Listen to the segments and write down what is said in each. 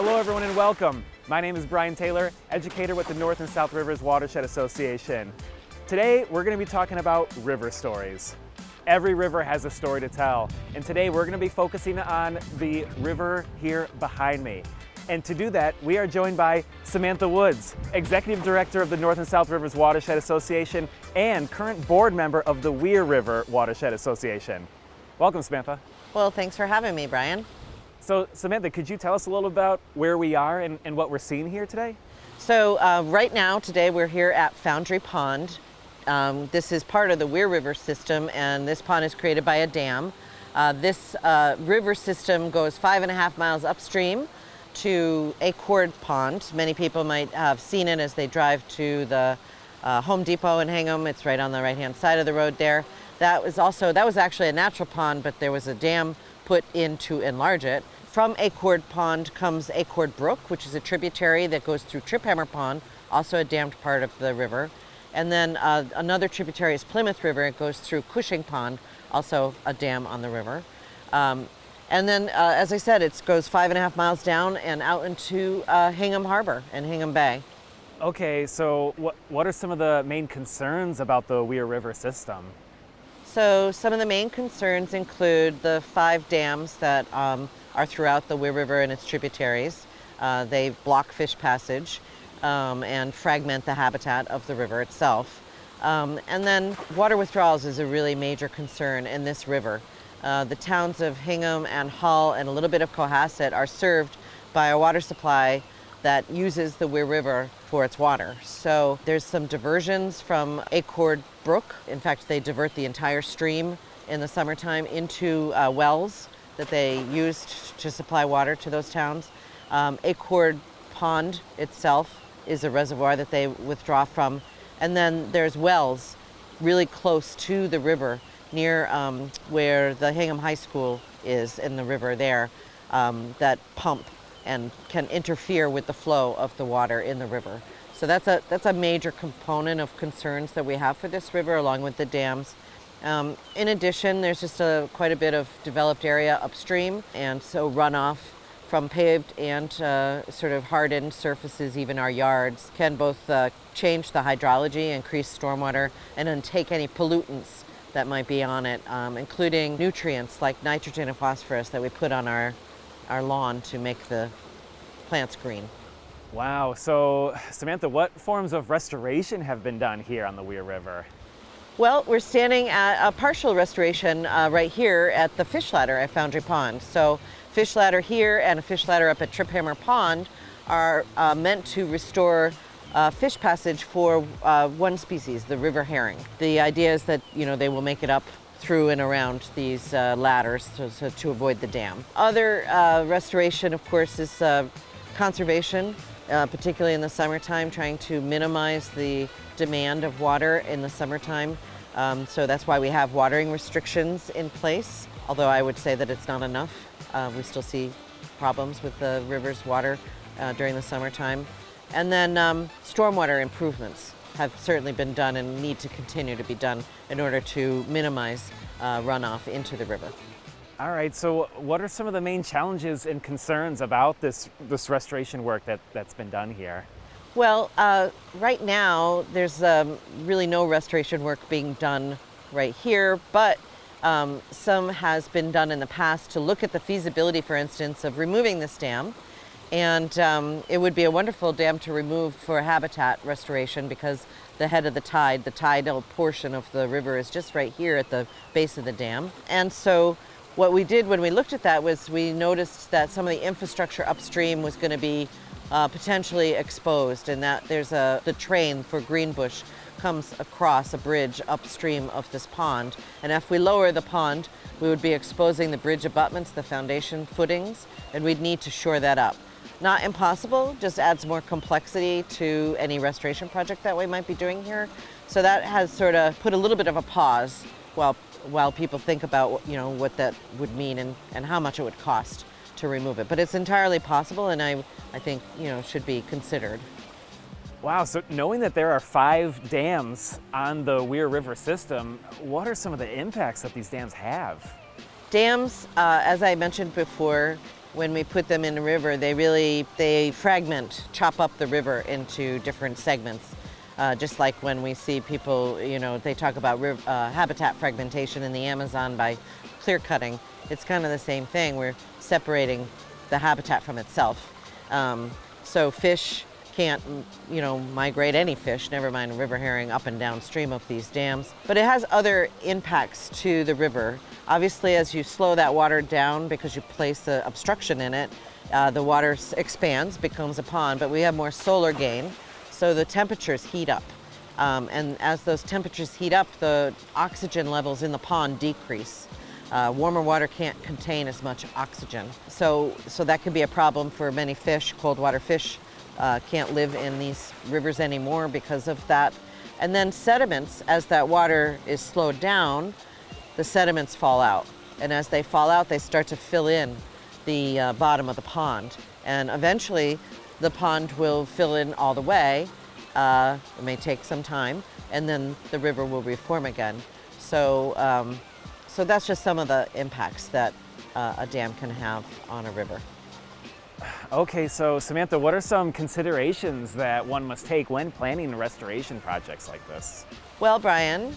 Hello everyone and welcome. My name is Brian Taylor, educator with the North and South Rivers Watershed Association. Today we're going to be talking about river stories. Every river has a story to tell, and today we're going to be focusing on the river here behind me. And to do that, we are joined by Samantha Woods, Executive Director of the North and South Rivers Watershed Association and current board member of the Weir River Watershed Association. Welcome, Samantha. Well, thanks for having me, Brian. So, Samantha, could you tell us a little about where we are and what we're seeing here today? So right now, today, we're here at Foundry Pond. This is part of the Weir River system, and this pond is created by a dam. This river system goes 5.5 miles upstream to Acord Pond. Many people might have seen it as they drive to the Home Depot in Hingham. It's right on the right-hand side of the road there. That was actually a natural pond, but there was a dam put in to enlarge it. From Acord Pond comes Acord Brook, which is a tributary that goes through Triphammer Pond, also a dammed part of the river. And then another tributary is Plymouth River. It goes through Cushing Pond, also a dam on the river. And then, as I said, it goes 5.5 miles down and out into Hingham Harbor and Hingham Bay. Okay, so what are some of the main concerns about the Weir River system? So some of the main concerns include the 5 dams that are throughout the Weir River and its tributaries. They block fish passage and fragment the habitat of the river itself. And then water withdrawals is a really major concern in this river. The towns of Hingham and Hull and a little bit of Cohasset are served by a water supply that uses the Weir River for its water. So there's some diversions from Acord Brook. In fact, they divert the entire stream in the summertime into wells that they used to supply water to those towns. Acord Pond itself is a reservoir that they withdraw from. And then there's wells really close to the river near where the Hingham High School is in the river there that pump and can interfere with the flow of the water in the river. So that's a major component of concerns that we have for this river, along with the dams. In addition, there's just quite a bit of developed area upstream, and so runoff from paved and sort of hardened surfaces, even our yards, can both change the hydrology, increase stormwater, and then take any pollutants that might be on it, including nutrients like nitrogen and phosphorus that we put on our lawn to make the plants green. Wow, so Samantha, what forms of restoration have been done here on the Weir River? Well, we're standing at a partial restoration right here at the fish ladder at Foundry Pond. So fish ladder here and a fish ladder up at Triphammer Pond are meant to restore fish passage for one species, the river herring. The idea is that, they will make it up through and around these ladders so to avoid the dam. Other restoration, of course, is conservation, particularly in the summertime, trying to minimize the demand of water in the summertime. So that's why we have watering restrictions in place, although I would say that it's not enough. We still see problems with the river's water during the summertime. And then stormwater improvements have certainly been done and need to continue to be done in order to minimize runoff into the river. All right, so what are some of the main challenges and concerns about this restoration work that's been done here? Well, right now there's really no restoration work being done right here, but some has been done in the past to look at the feasibility, for instance, of removing this dam. And it would be a wonderful dam to remove for habitat restoration because the head of the tidal portion of the river is just right here at the base of the dam. And so what we did when we looked at that was we noticed that some of the infrastructure upstream was going to be potentially exposed, and that there's the train for Greenbush comes across a bridge upstream of this pond. And if we lower the pond, we would be exposing the bridge abutments, the foundation footings, and we'd need to shore that up. Not impossible, just adds more complexity to any restoration project that we might be doing here. So that has sort of put a little bit of a pause while people think about what that would mean and how much it would cost to remove it. But it's entirely possible, and I think should be considered. Wow, so knowing that there are 5 dams on the Weir River system, what are some of the impacts that these dams have? Dams, as I mentioned before, when we put them in the river, they fragment, chop up the river into different segments. Just like when we see people, they talk about habitat fragmentation in the Amazon by clear cutting. It's kind of the same thing. We're separating the habitat from itself. So fish can't, migrate, any fish, never mind a river herring, up and downstream of these dams. But it has other impacts to the river. Obviously, as you slow that water down because you place the obstruction in it, the water expands, becomes a pond, but we have more solar gain, so the temperatures heat up. And as those temperatures heat up, the oxygen levels in the pond decrease. Warmer water can't contain as much oxygen. So that could be a problem for many fish. Cold water fish can't live in these rivers anymore because of that. And then sediments, as that water is slowed down, the sediments fall out. And as they fall out, they start to fill in the bottom of the pond. And eventually, the pond will fill in all the way. It may take some time, and then the river will reform again. So that's just some of the impacts that a dam can have on a river. Okay, so Samantha, what are some considerations that one must take when planning restoration projects like this? Well, Brian,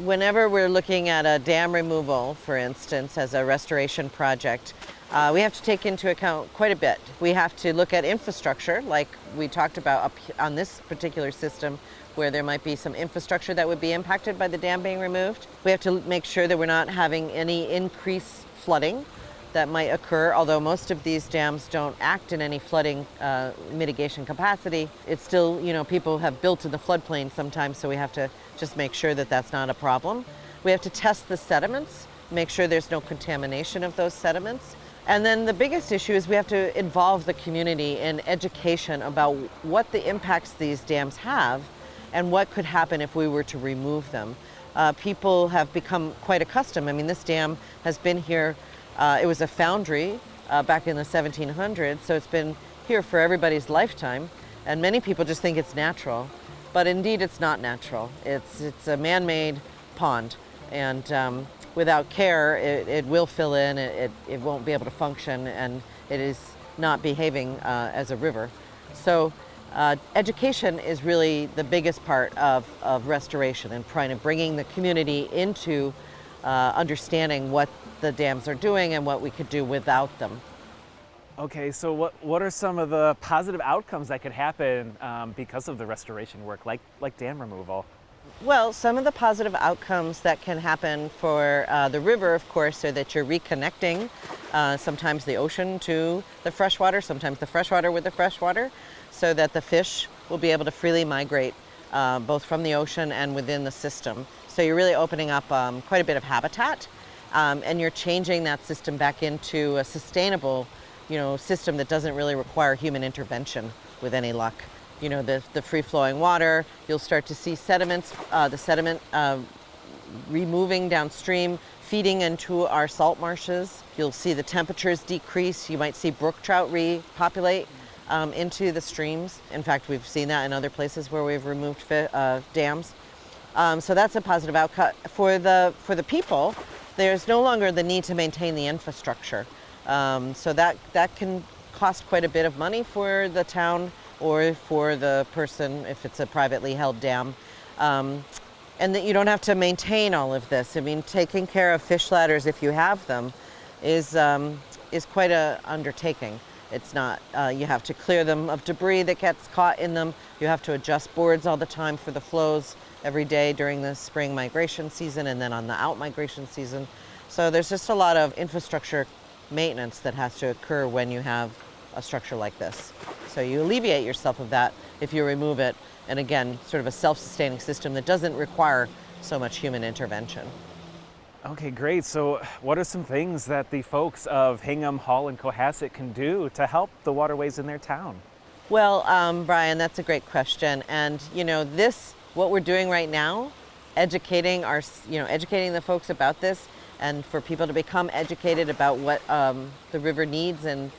whenever we're looking at a dam removal, for instance, as a restoration project, we have to take into account quite a bit. We have to look at infrastructure, like we talked about up on this particular system, where there might be some infrastructure that would be impacted by the dam being removed. We have to make sure that we're not having any increased flooding that might occur, although most of these dams don't act in any flooding mitigation capacity. It's still, people have built in the floodplain sometimes, so we have to just make sure that that's not a problem. We have to test the sediments, make sure there's no contamination of those sediments. And then the biggest issue is we have to involve the community in education about what the impacts these dams have and what could happen if we were to remove them. People have become quite accustomed. I mean, this dam has been here. It was a foundry back in the 1700s, so it's been here for everybody's lifetime. And many people just think it's natural, but indeed it's not natural. It's a man-made pond, and without care, it will fill in, it won't be able to function, and it is not behaving as a river. So education is really the biggest part of restoration, and trying to bringing the community into understanding what the dams are doing and what we could do without them. Okay, so what are some of the positive outcomes that could happen because of the restoration work, like dam removal? Well, some of the positive outcomes that can happen for the river, of course, are that you're reconnecting sometimes the ocean to the freshwater, sometimes the freshwater with the freshwater, so that the fish will be able to freely migrate both from the ocean and within the system. So you're really opening up quite a bit of habitat, and you're changing that system back into a sustainable, system that doesn't really require human intervention with any luck. The free-flowing water, you'll start to see sediments, the sediment removing downstream, feeding into our salt marshes. You'll see the temperatures decrease. You might see brook trout repopulate into the streams. In fact, we've seen that in other places where we've removed dams. So that's a positive outcome. For the people, there's no longer the need to maintain the infrastructure. So that can cost quite a bit of money for the town or for the person if it's a privately held dam. And that you don't have to maintain all of this. I mean, taking care of fish ladders, if you have them, is quite an undertaking. It's not, you have to clear them of debris that gets caught in them. You have to adjust boards all the time for the flows every day during the spring migration season and then on the out migration season. So there's just a lot of infrastructure maintenance that has to occur when you have a structure like this. So you alleviate yourself of that if you remove it, and again, sort of a self-sustaining system that doesn't require so much human intervention. Okay, great. So what are some things that the folks of Hingham, Hall, and Cohasset can do to help the waterways in their town? Well, Brian, that's a great question. And what we're doing right now, educating the folks about this, and for people to become educated about what the river needs and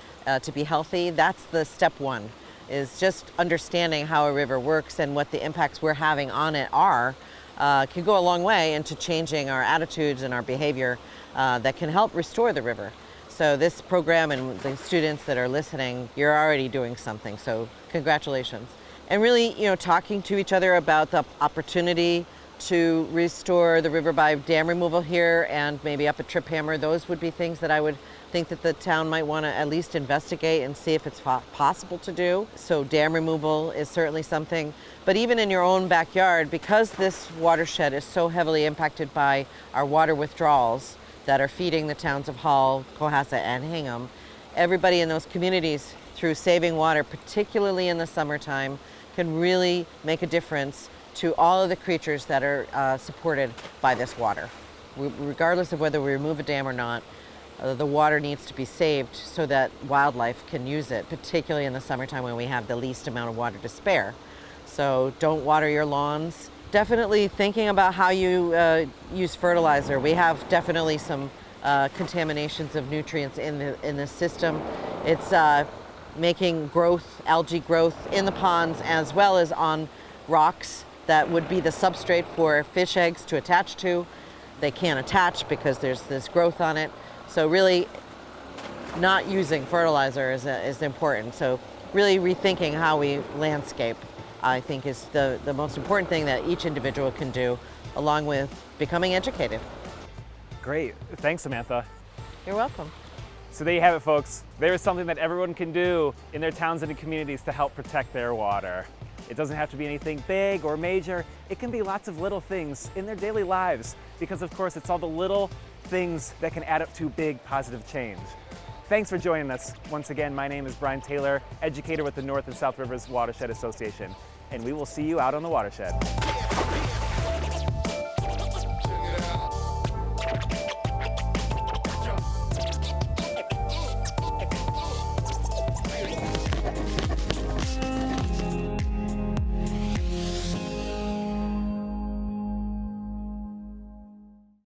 to be healthy, that's the step one, is just understanding how a river works and what the impacts we're having on it can go a long way into changing our attitudes and our behavior that can help restore the river. So this program and the students that are listening, you're already doing something, so congratulations. And really, talking to each other about the opportunity to restore the river by dam removal here and maybe up at Trip Hammer, those would be things that I would think that the town might want to at least investigate and see if it's possible to do. So dam removal is certainly something, but even in your own backyard, because this watershed is so heavily impacted by our water withdrawals that are feeding the towns of Hull, Cohasset, and Hingham, everybody in those communities, through saving water, particularly in the summertime, can really make a difference to all of the creatures that are supported by this water. Regardless of whether we remove a dam or not, the water needs to be saved so that wildlife can use it, particularly in the summertime when we have the least amount of water to spare. So don't water your lawns. Definitely thinking about how you use fertilizer. We have definitely some contaminations of nutrients in this system. It's making algae growth in the ponds as well as on rocks that would be the substrate for fish eggs to attach to. They can't attach because there's this growth on it. So really not using fertilizer is important. So really rethinking how we landscape, I think, is the most important thing that each individual can do, along with becoming educated. Great, thanks Samantha. You're welcome. So there you have it, folks. There is something that everyone can do in their towns and communities to help protect their water. It doesn't have to be anything big or major. It can be lots of little things in their daily lives, because of course it's all the little things that can add up to big positive change. Thanks for joining us. Once again, my name is Brian Taylor, educator with the North and South Rivers Watershed Association, and we will see you out on the watershed.